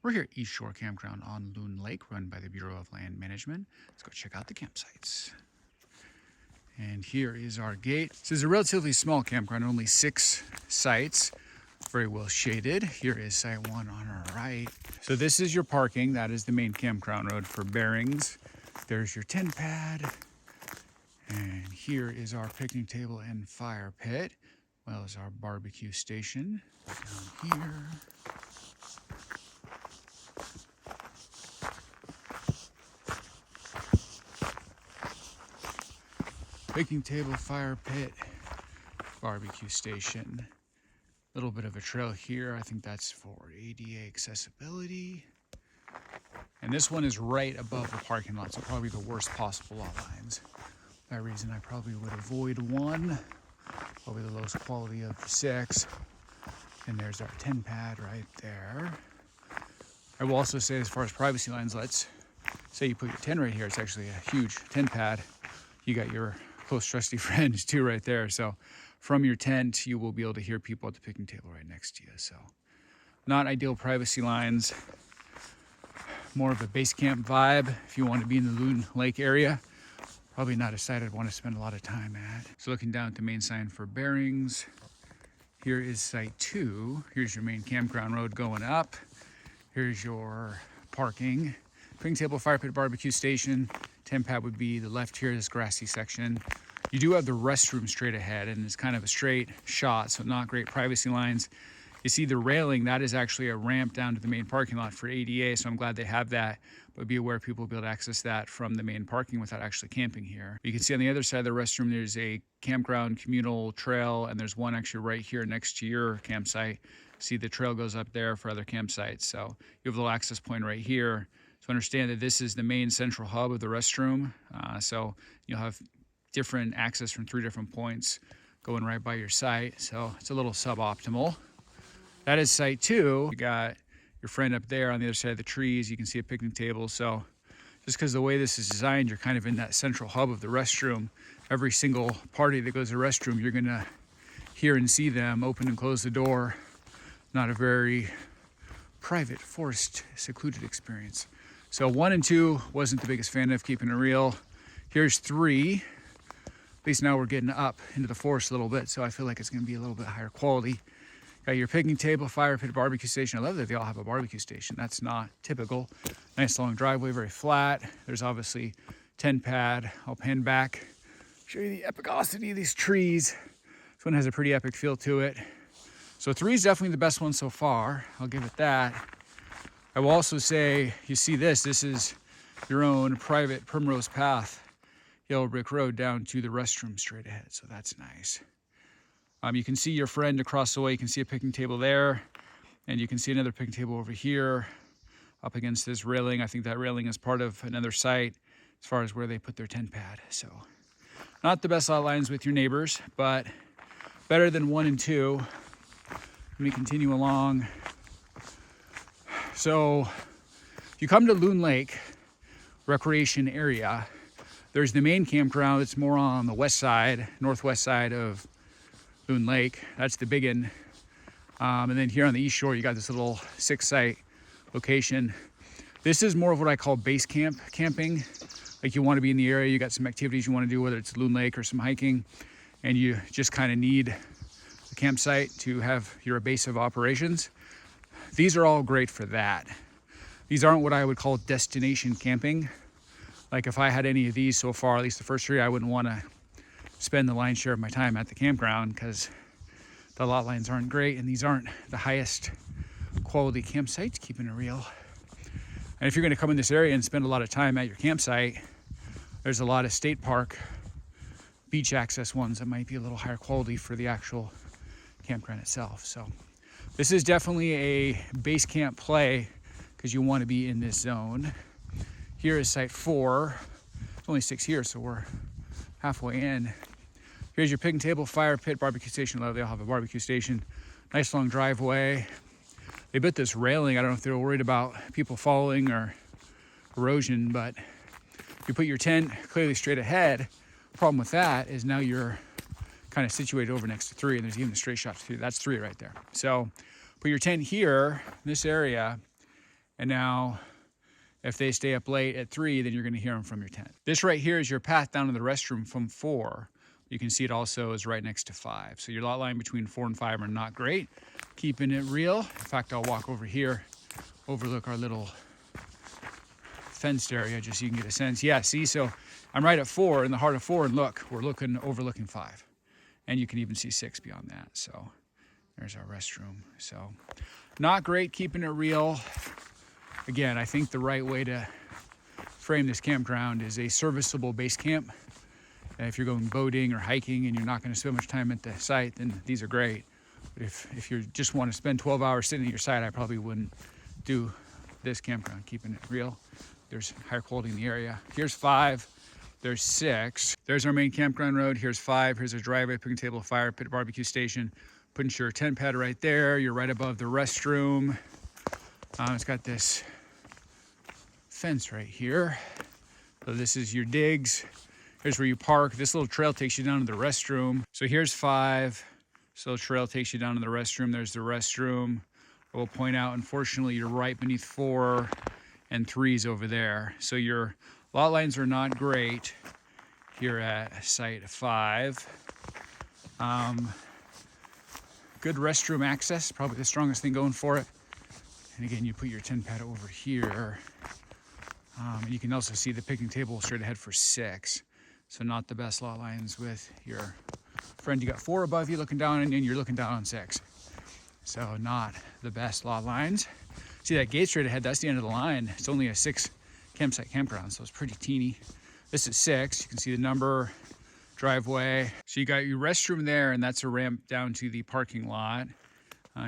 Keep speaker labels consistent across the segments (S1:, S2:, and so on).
S1: We're here at East Shore Campground on Loon Lake, run by the Bureau of Land Management. Let's go check out the campsites. And here is our gate. This is a relatively small campground, only 6 sites, very well shaded. Here is site 1 on our right. So this is your parking. That is the main campground road for bearings. There's your tent pad. And here is our picnic table and fire pit, as well as our barbecue station. Down here. Picnic table, fire pit, barbecue station. A little bit of a trail here. I think that's for ADA accessibility. And this one is right above the parking lot, so probably the worst possible lot lines. For that reason, I probably would avoid 1. Probably the lowest quality of the 6. And there's our tent pad right there. I will also say, as far as privacy lines, let's say you put your tent right here. It's actually a huge tent pad. You got your close trusty friends too right there. So from your tent, you will be able to hear people at the picnic table right next to you. So not ideal privacy lines. More of a base camp vibe if you want to be in the Loon Lake area. Probably not a site I'd want to spend a lot of time at. So looking down at the main sign for bearings. Here is site 2. Here's your main campground road going up. Here's your parking. Picnic table, fire pit, barbecue station. Tent pad would be the left here, this grassy section. You do have the restroom straight ahead, and it's kind of a straight shot, so not great privacy lines. You see the railing, that is actually a ramp down to the main parking lot for ADA, so I'm glad they have that, but be aware people will be able to access that from the main parking without actually camping here. You can see on the other side of the restroom, there's a campground communal trail, and there's one actually right here next to your campsite. See the trail goes up there for other campsites, so you have a little access point right here. So understand that this is the main central hub of the restroom. So you'll have different access from 3 different points going right by your site. So it's a little suboptimal. That is site 2. You got your friend up there on the other side of the trees. You can see a picnic table. So just because the way this is designed, you're kind of in that central hub of the restroom. Every single party that goes to the restroom, you're gonna hear and see them open and close the door. Not a very private, forced, secluded experience. So 1 and 2 wasn't the biggest fan of, keeping it real. Here's 3. At least now we're getting up into the forest a little bit, so I feel like it's gonna be a little bit higher quality. Got your picnic table, fire pit, barbecue station. I love that they all have a barbecue station. That's not typical. Nice long driveway, very flat. There's obviously tent pad. I'll pan back, show you the epicosity of these trees. This one has a pretty epic feel to it. So 3 is definitely the best one so far. I'll give it that. I will also say, you see this is your own private Primrose Path, yellow brick road down to the restroom straight ahead. So that's nice. You can see your friend across the way. You can see a picnic table there, and you can see another picnic table over here up against this railing. I think that railing is part of another site as far as where they put their tent pad. So not the best lot lines with your neighbors, but better than 1 and 2. Let me continue along. So if you come to Loon Lake recreation area, there's the main campground that's more on the west side, northwest side of Loon Lake. That's the big one. And then here on the east shore, you got this little 6-site location. This is more of what I call base camp camping. Like you want to be in the area, you got some activities you want to do, whether it's Loon Lake or some hiking, and you just kind of need a campsite to have your base of operations. These are all great for that. These aren't what I would call destination camping. Like if I had any of these so far, at least the first 3, I wouldn't want to spend the lion's share of my time at the campground because the lot lines aren't great and these aren't the highest quality campsites, keeping it real. And if you're going to come in this area and spend a lot of time at your campsite, there's a lot of state park beach access ones that might be a little higher quality for the actual campground itself. So this is definitely a base camp play because you want to be in this zone. Here is site 4. There's only 6 here, so we're halfway in. Here's your picnic table, fire pit, barbecue station. They'll have a barbecue station. Nice long driveway. They built this railing. I don't know if they're worried about people falling or erosion, but you put your tent clearly straight ahead. Problem with that is now you're kind of situated over next to 3, and there's even a straight shot to 3. That's 3 right there. So put your tent here in this area, And now if they stay up late at 3, then you're gonna hear them from your tent. This right here is your path down to the restroom from 4. You can see it also is right next to 5. So your lot line between 4 and 5 are not great. Keeping it real. In fact, I'll walk over here, overlook our little fenced area just so you can get a sense. Yeah, see, so I'm right at 4, in the heart of 4, and look, we're overlooking 5. And you can even see 6 beyond that. So there's our restroom. So not great, keeping it real. Again, I think the right way to frame this campground is a serviceable base camp. If you're going boating or hiking and you're not going to spend much time at the site, then these are great. But if you just want to spend 12 hours sitting at your site, I probably wouldn't do this campground, keeping it real. There's higher quality in the area. Here's 5, there's 6. There's our main campground road. Here's 5, here's a driveway, picnic table, fire pit, barbecue station. Putting your tent pad right there. You're right above the restroom. It's got this fence right here. So this is your digs. Here's where you park. This little trail takes you down to the restroom. So here's 5. This little trail takes you down to the restroom. There's the restroom. I will point out, unfortunately, you're right beneath 4 and 3's over there. So your lot lines are not great here at site 5. Good restroom access, probably the strongest thing going for it. And again, you put your tent pad over here. And you can also see the picnic table straight ahead for 6. So not the best lot lines with your friend. You got 4 above you looking down, and you're looking down on 6. So not the best lot lines. See that gate straight ahead, that's the end of the line. It's only a 6 campsite campground, so it's pretty teeny. This is 6, you can see the number, driveway. So you got your restroom there, and that's a ramp down to the parking lot.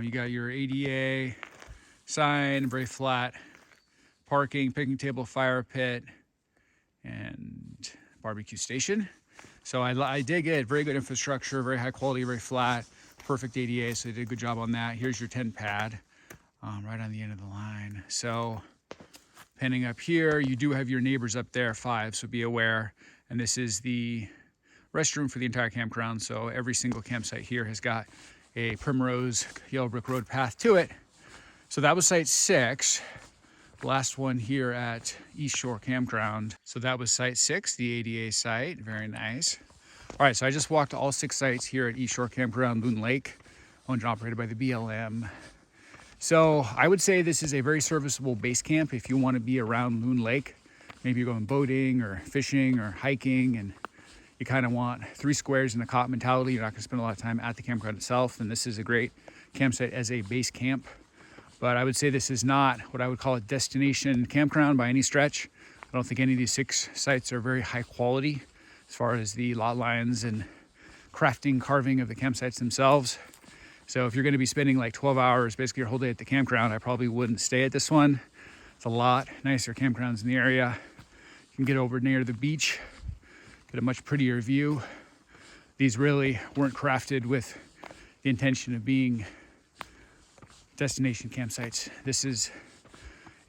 S1: You got your ADA sign, very flat parking, picnic table, fire pit, and barbecue station. So I dig it, very good infrastructure, very high quality, very flat, perfect ADA, so they did a good job on that. Here's your tent pad, right on the end of the line. So panning up here, you do have your neighbors up there, 5, so be aware. And this is the restroom for the entire campground, so every single campsite here has got a Primrose Yellow Brick Road path to it. So that was site 6. Last one here at East Shore Campground. So that was site 6, the ADA site. Very nice. All right, so I just walked all 6 sites here at East Shore Campground, Loon Lake, owned and operated by the BLM. So I would say this is a very serviceable base camp if you want to be around Loon Lake. Maybe you're going boating or fishing or hiking, and you kind of want 3 squares in a cot mentality. You're not going to spend a lot of time at the campground itself, and this is a great campsite as a base camp. But I would say this is not what I would call a destination campground by any stretch. I don't think any of these 6 sites are very high quality as far as the lot lines and carving of the campsites themselves. So if you're going to be spending like 12 hours, basically your whole day at the campground, I probably wouldn't stay at this one. It's a lot nicer campgrounds in the area. You can get over near the beach, get a much prettier view. These really weren't crafted with the intention of being destination campsites. This is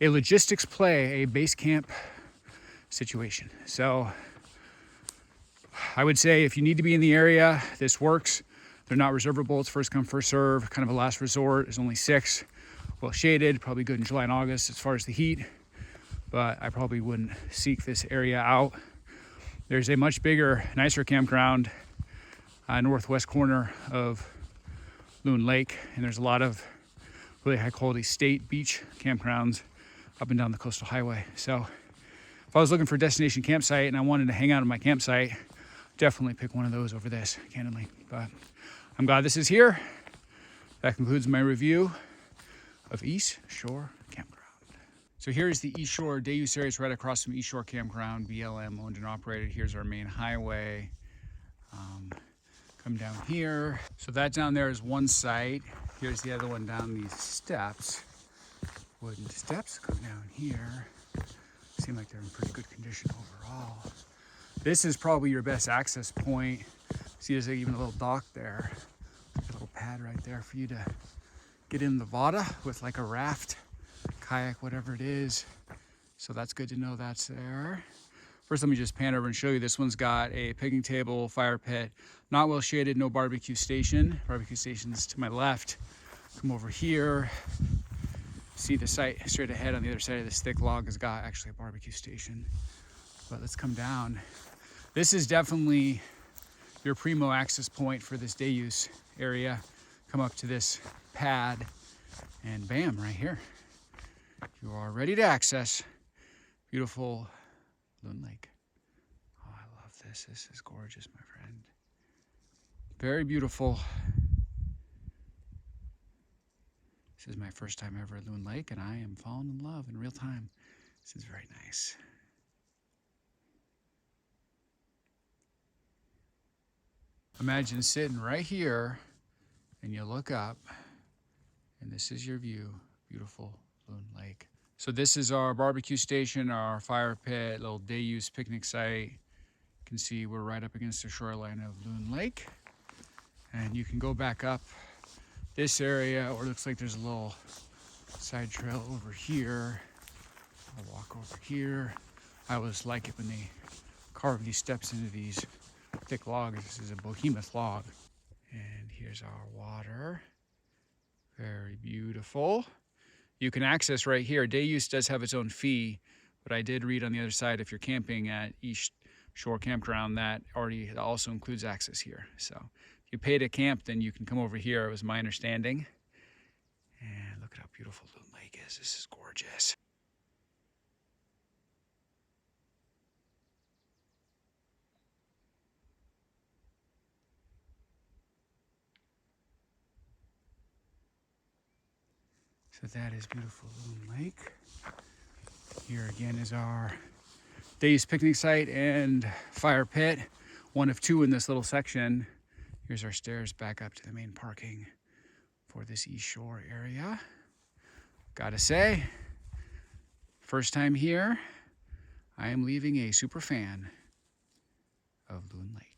S1: a logistics play, a base camp situation. So I would say if you need to be in the area, this works. They're not reservable. It's first come, first serve, kind of a last resort. There's only 6, well shaded, probably good in July and August as far as the heat, but I probably wouldn't seek this area out. There's a much bigger, nicer campground northwest corner of Loon Lake, and there's a lot of really high quality state beach campgrounds up and down the coastal highway. So if I was looking for a destination campsite and I wanted to hang out at my campsite, definitely pick one of those over this, candidly. But I'm glad this is here. That concludes my review of East Shore Campground. So here's the East Shore day use area. It's right across from East Shore Campground, BLM owned and operated. Here's our main highway. Come down here. So that down there is one site. Here's the other one down these steps. Wooden steps come down here. Seem like they're in pretty good condition overall. This is probably your best access point. See, there's even a little dock there. A little pad right there for you to get in the water with like a raft, kayak, whatever it is. So that's good to know that's there. First, let me just pan over and show you. This one's got a picnic table, fire pit, not well shaded, no barbecue station. Barbecue station's to my left. Come over here. See the site straight ahead on the other side of this thick log has got actually a barbecue station. But let's come down. This is definitely your primo access point for this day use area. Come up to this pad and bam, right here. You are ready to access beautiful Loon Lake. Oh, I love this. This is gorgeous, my friend. Very beautiful. This is my first time ever at Loon Lake, and I am falling in love in real time. This is very nice. Imagine sitting right here, and you look up, and this is your view. Beautiful Loon Lake. So this is our barbecue station, our fire pit, little day use picnic site. You can see we're right up against the shoreline of Loon Lake. And you can go back up this area, or it looks like there's a little side trail over here. I'll walk over here. I always like it when they carve these steps into these thick logs. This is a behemoth log. And here's our water. Very beautiful. You can access right here. Day use does have its own fee, but I did read on the other side, if you're camping at Shore Campground, that also includes access here. So if you pay to camp, then you can come over here. It was my understanding. And look at how beautiful Loon Lake is. This is gorgeous. So that is beautiful Loon Lake. Here again is our day use picnic site and fire pit. One of two in this little section. Here's our stairs back up to the main parking for this East Shore area. Gotta say, first time here, I am leaving a super fan of Loon Lake.